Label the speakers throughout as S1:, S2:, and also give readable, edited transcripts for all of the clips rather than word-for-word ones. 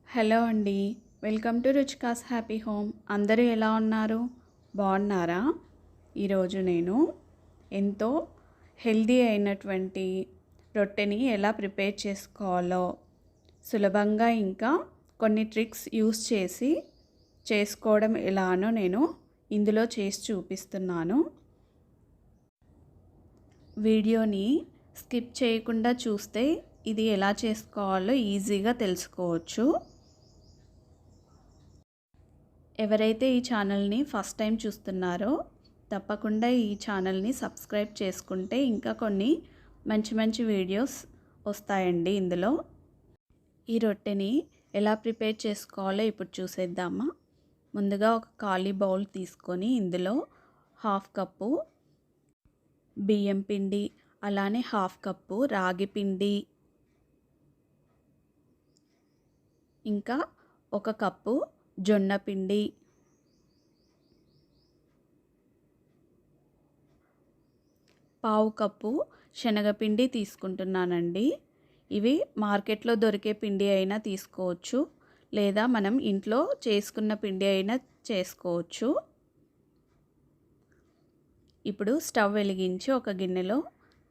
S1: Hello అండి. Welcome to Ruchika's happy home. అందరూ ఎలా ఉన్నారు? బాగున్నారా? ఈరోజు నేను ఎంతో హెల్దీ అయినటువంటి రొట్టెని ఎలా ప్రిపేర్ చేసుకోవాలో సులభంగా ఇంకా కొన్ని ట్రిక్స్ యూస్ చేసి చేసుకోవడం ఎలానో నేను ఇందులో చేసి చూపిస్తున్నాను. వీడియోని స్కిప్ చేయకుండా చూస్తే ఇది ఎలా చేసుకోవాలో ఈజీగా తెలుసుకోవచ్చు. ఎవరైతే ఈ ఛానల్ని ఫస్ట్ టైం చూస్తున్నారో తప్పకుండా ఈ ఛానల్ని సబ్స్క్రైబ్ చేసుకుంటే ఇంకా కొన్ని మంచి మంచి వీడియోస్ వస్తాయండి ఇందులో. ఈ రొట్టెని ఎలా ప్రిపేర్ చేసుకోవాలో ఇప్పుడు చూసేద్దామా. ముందుగా ఒక ఖాళీ బౌల్ తీసుకొని ఇందులో హాఫ్ కప్పు బియ్యం పిండి, అలానే హాఫ్ కప్పు రాగి పిండి, ఇంకా ఒక కప్పు జొన్న పిండి, పావు కప్పు శనగపిండి తీసుకుంటున్నానండి. ఇవి మార్కెట్లో దొరికే పిండి అయినా తీసుకోవచ్చు, లేదా మనం ఇంట్లో చేసుకున్న పిండి అయినా చేసుకోవచ్చు. ఇప్పుడు స్టవ్ వెలిగించి ఒక గిన్నెలో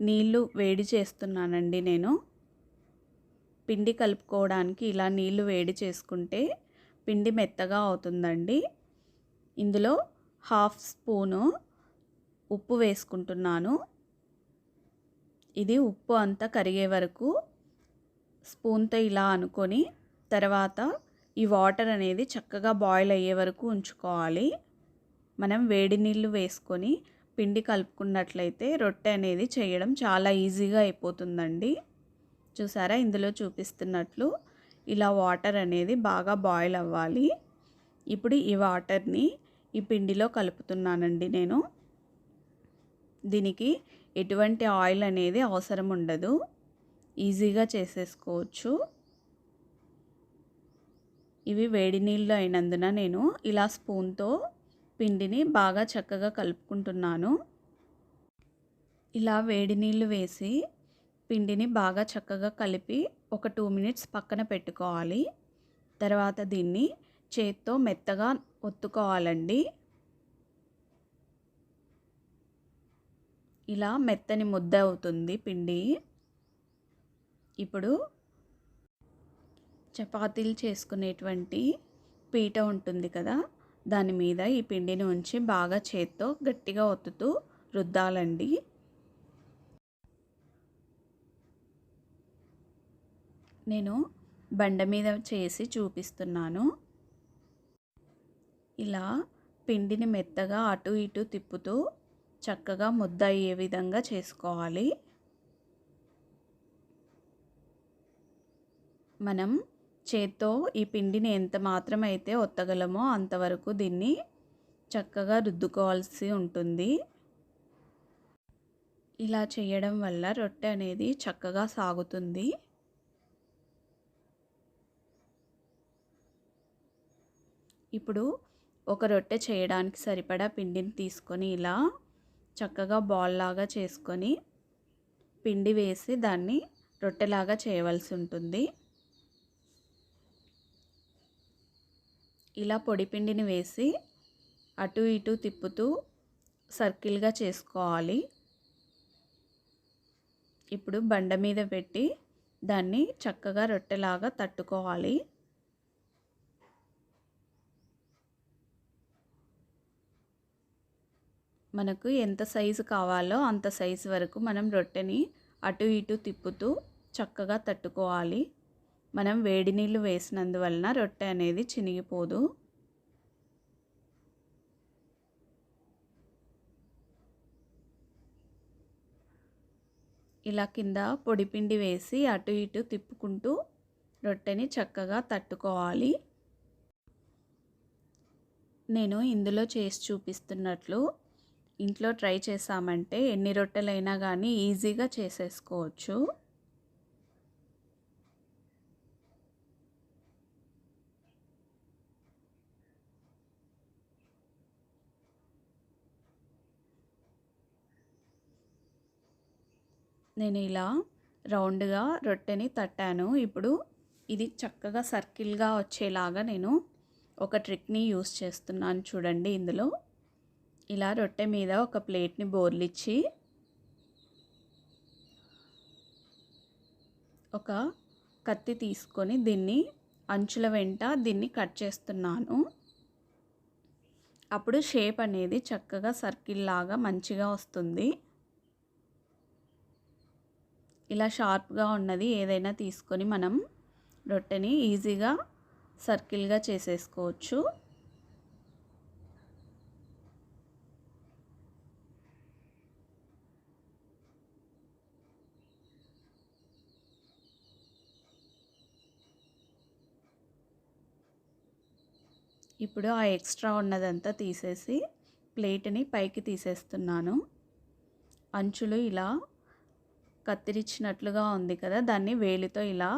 S1: నీళ్లు వేడి చేస్తున్నానండి. నేను పిండి కలుపుకోవడానికి ఇలా నీళ్లు వేడి చేసుకుంటే పిండి మెత్తగా అవుతుందండి. ఇందులో హాఫ్ స్పూను ఉప్పు వేసుకుంటున్నాను. ఇది ఉప్పు అంతా కరిగే వరకు స్పూన్తో ఇలా అనుకొని తర్వాత ఈ వాటర్ అనేది చక్కగా బాయిల్ అయ్యే వరకు ఉంచుకోవాలి. మనం వేడి నీళ్ళు వేసుకొని పిండి కలుపుకున్నట్లయితే రొట్టె అనేది చేయడం చాలా ఈజీగా అయిపోతుందండి. చూసారా, ఇందులో చూపిస్తున్నట్లు ఇలా వాటర్ అనేది బాగా బాయిల్ అవ్వాలి. ఇప్పుడు ఈ వాటర్ని ఈ పిండిలో కలుపుతున్నానండి నేను. దీనికి ఎటువంటి ఆయిల్ అనేది అవసరం ఉండదు, ఈజీగా చేసేసుకోవచ్చు. ఇవి వేడి నీళ్ళు అయినందున నేను ఇలా స్పూన్తో పిండిని బాగా చక్కగా కలుపుకుంటున్నాను. ఇలా వేడి నీళ్ళు వేసి పిండిని బాగా చక్కగా కలిపి ఒక 2 మినిట్స్ పక్కన పెట్టుకోవాలి. తర్వాత దీన్ని చేత్తో మెత్తగా ఒత్తుకోవాలండి. ఇలా మెత్తని ముద్ద అవుతుంది పిండి. ఇప్పుడు చపాతీలు చేసుకునేటువంటి పీట ఉంటుంది కదా, దాని మీద ఈ పిండిని ఉంచి బాగా చేత్తో గట్టిగా ఒత్తుతూ రుద్దాలండి. నేను బండ మీద చేసి చూపిస్తున్నాను. ఇలా పిండిని మెత్తగా అటు ఇటు తిప్పుతూ చక్కగా ముద్ద అయ్యే విధంగా చేసుకోవాలి. మనం చేత్తో ఈ పిండిని ఎంత మాత్రం అయితే ఒత్తగలమో అంతవరకు దీన్ని చక్కగా రుద్దుకోవాల్సి ఉంటుంది. ఇలా చేయడం వల్ల రొట్టె అనేది చక్కగా సాగుతుంది. ఇప్పుడు ఒక రొట్టె చేయడానికి సరిపడా పిండిని తీసుకొని ఇలా చక్కగా బాల్ లాగా చేసుకొని పిండి వేసి దాన్ని రొట్టెలాగా చేయవలసి ఉంటుంది. ఇలా పొడి పిండిని వేసి అటు ఇటు తిప్పుతూ సర్కిల్గా చేసుకోవాలి. ఇప్పుడు బండ మీద పెట్టి దాన్ని చక్కగా రొట్టెలాగా తట్టుకోవాలి. మనకు ఎంత సైజు కావాలో అంత సైజు వరకు మనం రొట్టెని అటు ఇటు తిప్పుతూ చక్కగా తట్టుకోవాలి. మనం వేడి నీళ్ళు వేసినందువలన రొట్టె అనేది చినిగిపోదు. ఇలా కింద పొడిపిండి వేసి అటు ఇటు తిప్పుకుంటూ రొట్టెని చక్కగా తట్టుకోవాలి. నేను ఇందులో చేసి చూపిస్తున్నట్లు ఇంట్లో ట్రై చేసామంటే ఎన్ని రొట్టెలైనా కానీ ఈజీగా చేసేసుకోవచ్చు. నేను ఇలా రౌండ్గా రొట్టెని తట్టాను. ఇప్పుడు ఇది చక్కగా సర్కిల్గా వచ్చేలాగా నేను ఒక ట్రిక్ని యూస్ చేస్తున్నాను చూడండి. ఇందులో ఇలా రొట్టె మీద ఒక ప్లేట్ని బోర్లిచ్చి ఒక కత్తి తీసుకొని దీన్ని అంచుల వెంట దీన్ని కట్ చేస్తున్నాను. అప్పుడు షేప్ అనేది చక్కగా సర్కిల్ లాగా మంచిగా వస్తుంది. ఇలా షార్ప్గా ఉన్నది ఏదైనా తీసుకొని మనం రొట్టెని ఈజీగా సర్కిల్గా చేసేసుకోవచ్చు. ఇప్పుడు ఆ ఎక్స్ట్రా ఉన్నదంతా తీసేసి ప్లేట్ని పైకి తీసేస్తున్నాను. అంచులు ఇలా కత్తిరించినట్లుగా ఉంది కదా, దాన్ని వేలితో ఇలా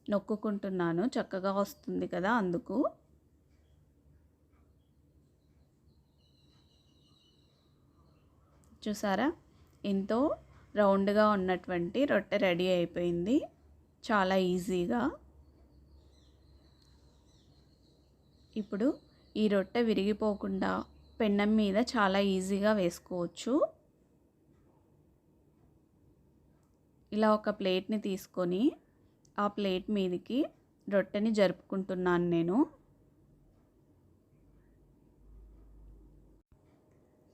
S1: నొక్కుకుంటున్నాను. చక్కగా వస్తుంది కదా అందుకు. చూసారా, ఎంతో రౌండ్గా ఉన్నటువంటి రొట్టె రెడీ అయిపోయింది చాలా ఈజీగా. ఇప్పుడు ఈ రొట్టె విరిగిపోకుండా పెన్నం మీద చాలా ఈజీగా వేసుకోవచ్చు. ఇలా ఒక ప్లేట్ని తీసుకొని ఆ ప్లేట్ మీదకి రొట్టెని జరుపుకుంటున్నాను నేను.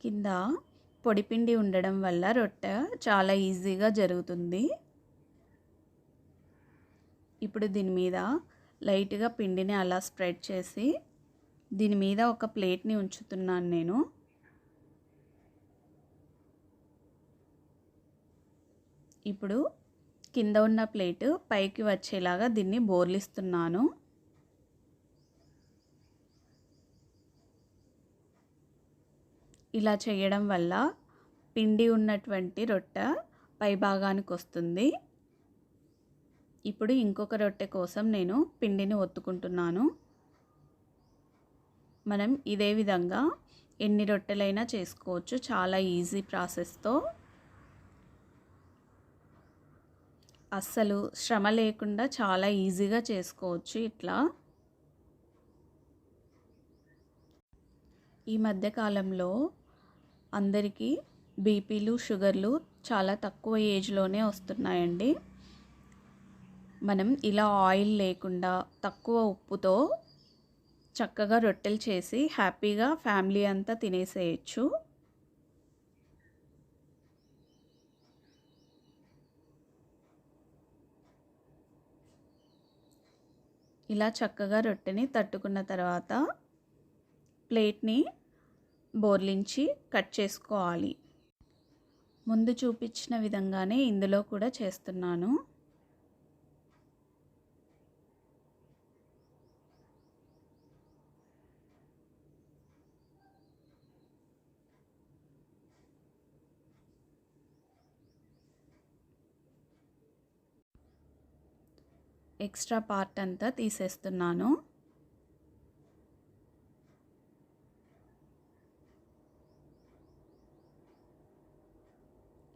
S1: కింద పొడిపిండి ఉండడం వల్ల రొట్టె చాలా ఈజీగా జరుగుతుంది. ఇప్పుడు దీని మీద లైట్గా పిండిని అలా స్ప్రెడ్ చేసి దీని మీద ఒక ప్లేట్ని ఉంచుతున్నాను నేను. ఇప్పుడు కింద ఉన్న ప్లేట్ పైకి వచ్చేలాగా దీన్ని బోర్లిస్తున్నాను. ఇలా చేయడం వల్ల పిండి ఉన్నటువంటి రొట్టె పై భాగానికి వస్తుంది. ఇప్పుడు ఇంకొక రొట్టె కోసం నేను పిండిని ఒత్తుకుంటున్నాను. మనం ఇదే విధంగా ఎన్ని రొట్టెలైనా చేసుకోవచ్చు చాలా ఈజీ ప్రాసెస్తో. అస్సలు శ్రమ లేకుండా చాలా ఈజీగా చేసుకోవచ్చు ఇట్లా. ఈ మధ్యకాలంలో అందరికీ బీపీలు, షుగర్లు చాలా తక్కువ ఏజ్లోనే వస్తున్నాయండి. మనం ఇలా ఆయిల్ లేకుండా తక్కువ ఉప్పుతో చక్కగా రొట్టెలు చేసి హ్యాపీగా ఫ్యామిలీ అంతా తినేసేయచ్చు. ఇలా చక్కగా రొట్టెని తట్టుకున్న తర్వాత ప్లేట్ని బోర్లించి కట్ చేసుకోవాలి. ముందు చూపించిన విధంగానే ఇందులో కూడా చేస్తున్నాను. ఎక్స్ట్రా పార్ట్ అంతా తీసేస్తున్నాను.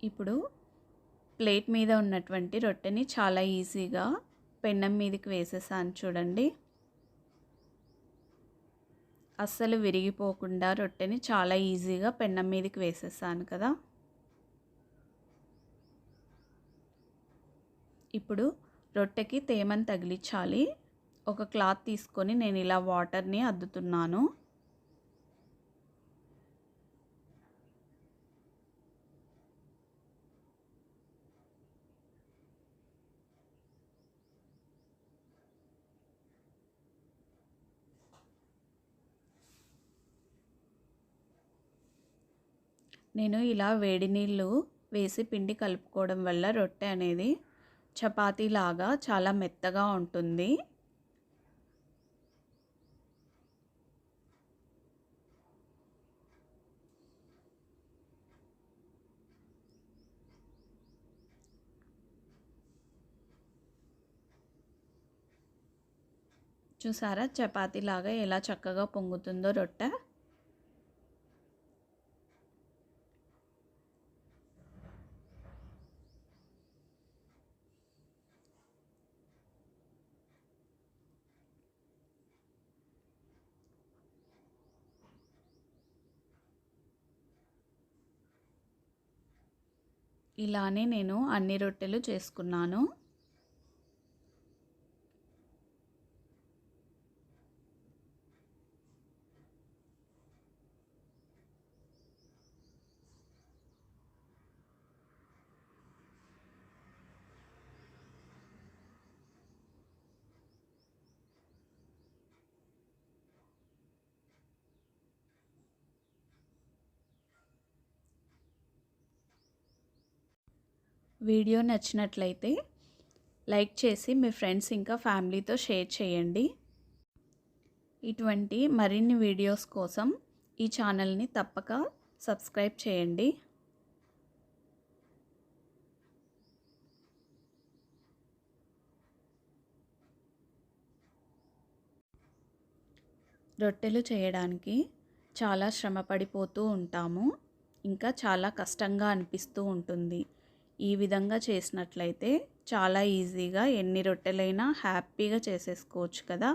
S1: ఇప్పుడు ప్లేట్ మీద ఉన్నటువంటి రొట్టెని చాలా ఈజీగా పెన్నం మీదకి వేసేసాను చూడండి. అస్సలు విరిగిపోకుండా రొట్టెని చాలా ఈజీగా పెన్నం మీదకి వేసేసాను కదా. ఇప్పుడు రొట్టెకి తేమను తగిలించాలి. ఒక క్లాత్ తీసుకొని నేను ఇలా వాటర్ని అద్దుతున్నాను. నేను ఇలా వేడి నీళ్ళు వేసి పిండి కలుపుకోవడం వల్ల రొట్టె అనేది చపాతీలాగా చాలా మెత్తగా ఉంటుంది. చూసారా, చపాతీలాగా ఎలా చక్కగా పొంగుతుందో రొట్టె. ఇలానే నేను అన్ని రొట్టెలు చేసుకున్నాను. వీడియో నచ్చినట్లయితే లైక్ చేసి మీ ఫ్రెండ్స్ ఇంకా ఫ్యామిలీతో షేర్ చేయండి. ఇటువంటి మరిన్ని వీడియోస్ కోసం ఈ ఛానల్ని తప్పక సబ్స్క్రైబ్ చేయండి. రొట్టెలు చేయడానికి చాలా శ్రమ పడిపోతూ ఉంటాము. ఇంకా చాలా కష్టంగా అనిపిస్తూ ఉంటుంది. ఈ విధంగా చేసినట్లయితే చాలా ఈజీగా ఎన్ని రొట్టెలైనా హ్యాపీగా చేసేసుకోవచ్చు కదా.